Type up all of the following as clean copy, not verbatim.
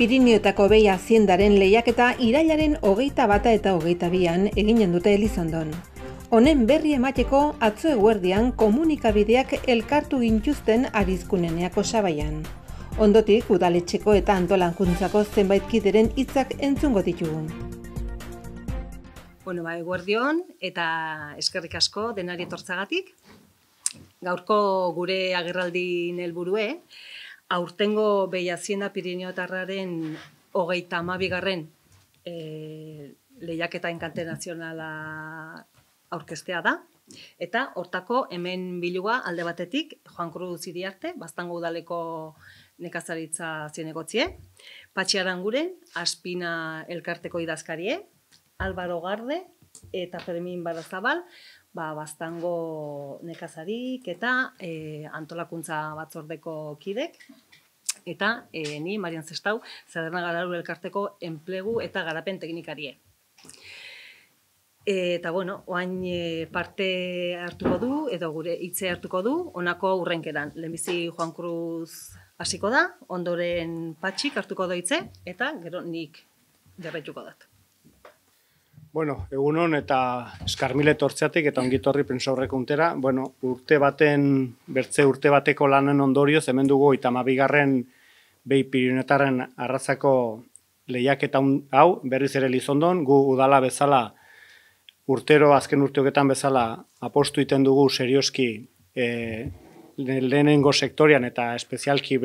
Pirinioetako behi aziendaren lehiaketa irailaren 21 eta 22an eginen dute Elizondon. Honen berri emateko atzo eguerdian komunikabideak elkartu gintuzten Arizkuneneako Sabaian. Ondotik udaletxeko eta antolankuntzako zenbait kideren hitzak entzungo ditugu. Eguerdion eta eskerrik asko denari etortzagatik. Gaurko gure agerraldin helburue, aurtengo behi azienda Pirinioetarraren 32. Lehiaketa enkante nazionala aurkeztea da. Eta hortako hemen bilua alde batetik, Juan Cruz Iriarte, Baztango udaleko nekazaritza zinegotzie, Patxi Aranguren, Aspina elkarteko idazkarie, Álvaro Garde eta Fermin Barazabal, Baztango nekazarik eta antolakuntza batzordeko kidek, eta ni, Marian Zestau, Zaderna Gararu elkarteko enplegu eta garapen teknikarie. Eta oain parte hartuko du, edo gure hitze hartuko du, honako hurrenkeran. Lehenbizi Juan Cruz hasiko da, ondoren Patxik hartuko doitze, eta gero nik jarraituko dut. Egunon eta eskarmile tortzeatik eta ongitorri prentsaurrekuntera. Urte bateko lanen ondorioz, hemen dugu 32. behi Pirinioetarren arrazako lehiaketa hau, berriz ere Elizondon, gu udala bezala, azken urteoketan bezala, apostu iten dugu serioski lehenengo sektorian eta espezialki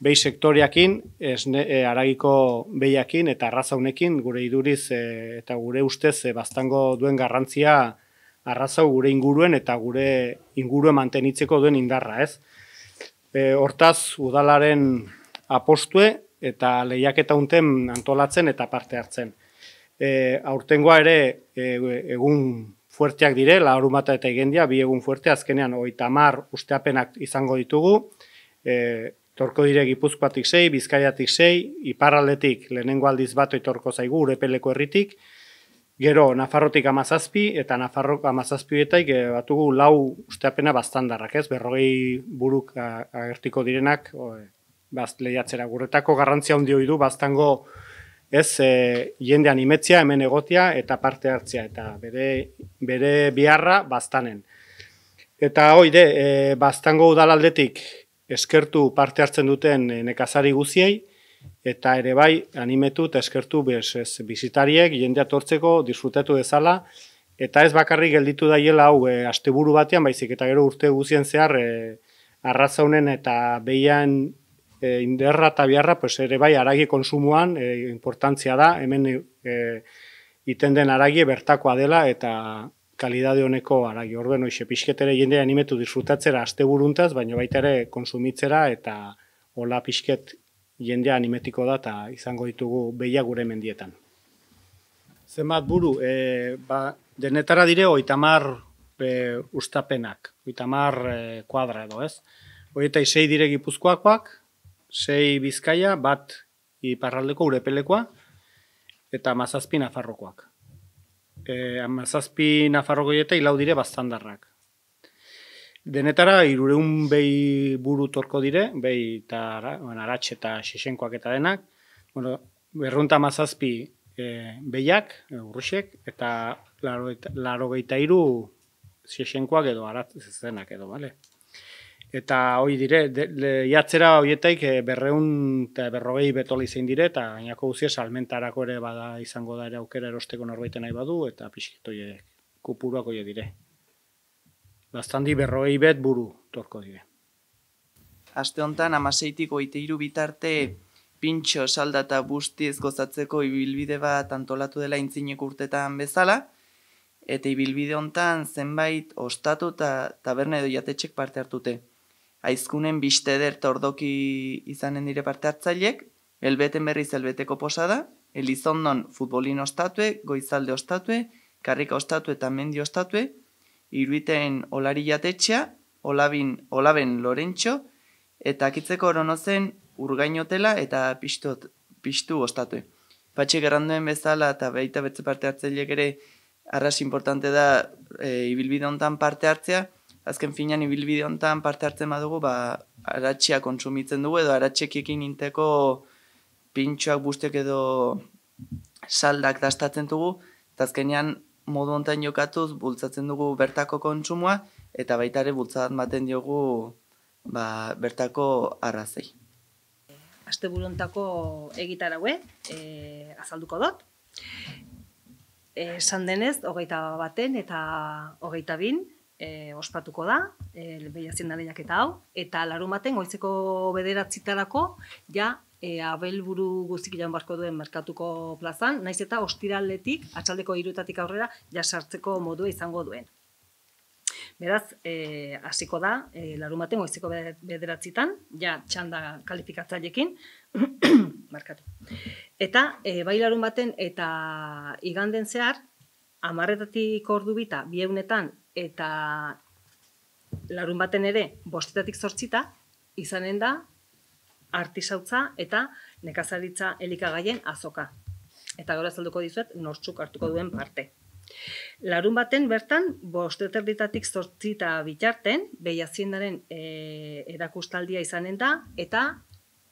behi sektoriakin, haragiko behiakin eta arrazaunekin, gure iduriz eta gure ustez Baztango duen garrantzia arrazau gure inguruen eta gure inguruen mantenitzeko duen indarra, ez? Hortaz, udalaren apostue eta lehiaketa unten antolatzen eta parte hartzen. Aurtengoa ere egun fuerteak dire, larunbata eta igendia, bi egun fuerte, azkenean 30 usteapenak izango ditugu, torko dire Gipuzkoatik 6, Bizkaiatik 6, iparraldetik lehenengo aldiz bat etorko zaigu Urepeleko herritik, gero Nafarrotik 17 eta Nafarroko 17etik batugu 4 usteapena baztandarrak, ez? 40 buruk agertiko direnak lehiatzera. Guretako garrantzia handi du Baztango jendean imetzia, hemen egotia eta parte hartzea, eta bere biharra Baztanen. Eta Baztango udalaldetik eskertu parte hartzen duten nekazari guziei, eta ere bai animetu eta eskertu bizitariek jendea tortzeko disfrutatu dezala, eta ez bakarrik gelditu daiela hau asteburu batean, baizik eta gero urte guzien zehar arrazaunen eta behian inderra eta biharra ere bai haragi konsumoan importantzia da, hemen iten den haragi bertakoa dela eta kalidade honeko haragi. Orduan, pixketere jendea animetu disfrutatzera asteburuntaz, baina baita ere konsumitzera eta hola pixket jendea animetiko da eta izango ditugu behia gure mendietan. Zenbat buru, denetara dire 30 ustapenak, 30 kuadra edo, ez? 26 dire Gipuzkoakoak, 6 Bizkaia, bat iparraldeko Urepelekoa, eta 17 Nafarrokoak. 17 Nafarrokoieta 4 dire baztandarrak. Denetara 300 behi buru torko dire, behi eta aratxe eta xixenkoak eta denak. 217 behiak, urruxek, eta 83 xixenkoak edo aratzenak edo, bale? Eta hoi dire, lehiatzera horietaik 200 eta 240 betoli zein dire, eta gainako guzia salmentarako ere bada izango da ere aukera erosteko norbaiten nahi badu, eta pixketoie kupuruak hoi dire. Bastandi 240 bet buru torko dire. Aste honetan 16tik 23 bitarte pintxo, salda eta bustiz gozatzeko ibilbide bat antolatu dela aintzineko urtetan bezala, eta ibilbide honetan zenbait ostatu eta taberna edo jatetxek parte hartute. Aizkunen biste eder ordoki izanen dire parte hartzaileek, Elbeten berriz elbeteko posada, Elizondon futbolin ostatue, Goizalde ostatue, Karrika ostatue eta Mendi ostatue, Iruiten Olari jatetxea, Olaben Lorentxo, eta Akitzeko Oronozen Urgainotela eta Piztu ostatue. Patxik erranduen bezala eta baita betze parte hartzaileek ere arras importante da ibilbide honetan parte hartzea. Azken finean ibilbide honetan parte hartzen badugu, aratxea kontsumitzen dugu edo aratxekiekin inteko pintxoak, bustiak edo saldak dastatzen dugu, eta azkenean modu hontan jokatuz bultzatzen dugu bertako kontsumoa, eta baita ere bultzadan baten diogu bertako arrazei. Asteburu hontako egitaraue azalduko dut. Esan denez, 21 eta 22 ospatuko da, behiazien lehiaketa hau, eta larumaten goizeko 9:00 ja abelburu guztik joan barko duen merkatuko plazan, naiz eta ostiraletik, atxaldeko 3:00 aurrera, ja sartzeko modua izango duen. Beraz, hasiko da, larumaten goizeko 9:00, ja txanda kalifikatzailekin, markatu. Eta, bai larumaten eta iganden zehar, 10:00 ordu bita, 2:00 eta larunbaten ere, 5:00 8:00, izanen da, artisautza eta nekazaritza elikagaien azoka. Eta gero azalduko dizuet, nortzuk hartuko duen parte. Larunbaten bertan, 5:30 8:00 bitarten, behiaziendaren erakustaldia izanen da, eta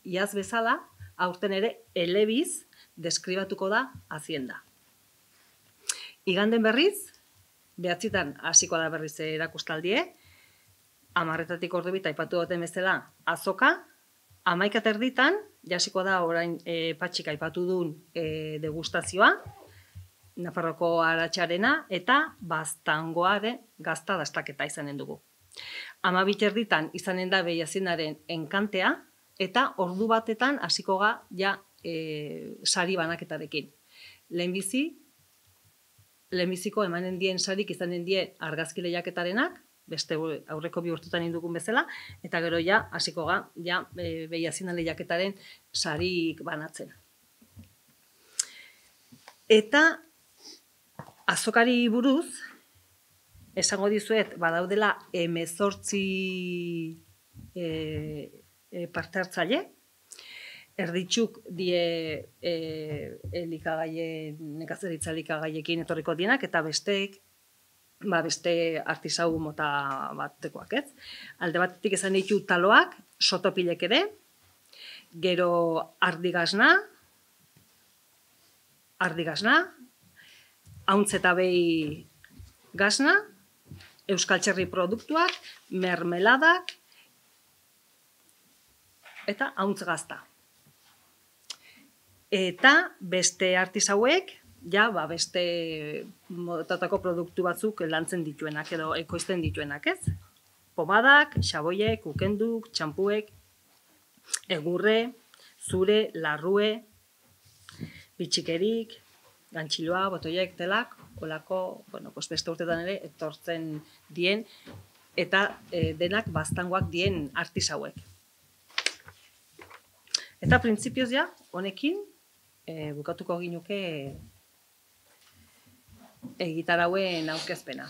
iaz bezala, aurten ere, elebiz deskribatuko da hazienda. Iganden berriz, 9:00 hasiko da berriz erakustaldie, 10:00 ordu bita aipatu duten bezala azoka, 11:30 jasiko da orain Patxik aipatu duen degustazioa, Nafarroko aratxarena eta Baztangoaren gazta dastaketa izanen dugu. 12:30 izanen da behiaziendaren enkantea, eta ordu batetan hasiko ga ja sari banaketarekin. Lehenbiziko emanen dien sarik izanen die argazki lehiaketarenak, beste aurreko 2 urtetan indugun bezala, eta gero ja hasiko ga ja behiaziendan lehiaketaren sarik banatzen. Eta azokari buruz, esango dizuet, badaudela 18 parte hartzaile, erditxuk die nekazaritza elikagaiekin etorriko dienak, eta besteek, beste artisau mota batekoak, ez? Alde batetik esan ditu taloak, sotopilek ere, gero ardigazna, hauntz eta behi gazna, euskal txerri produktuak, mermeladak, eta hauntz gazta. Eta beste artisauek, ja, beste motatako produktu batzuk lantzen dituenak, edo ekoizten dituenak, ez? Pomadak, xaboiek, ukenduk, txampuek, egurre, zure, larrue, bitxikerik, gantxiloa, botoiek, telak, olako, beste urtetan ere, etortzen dien, eta denak Baztangoak dien artisauek. Eta printzipioz ja, honekin, bukatuko ginuke egitarauen aurkezpena.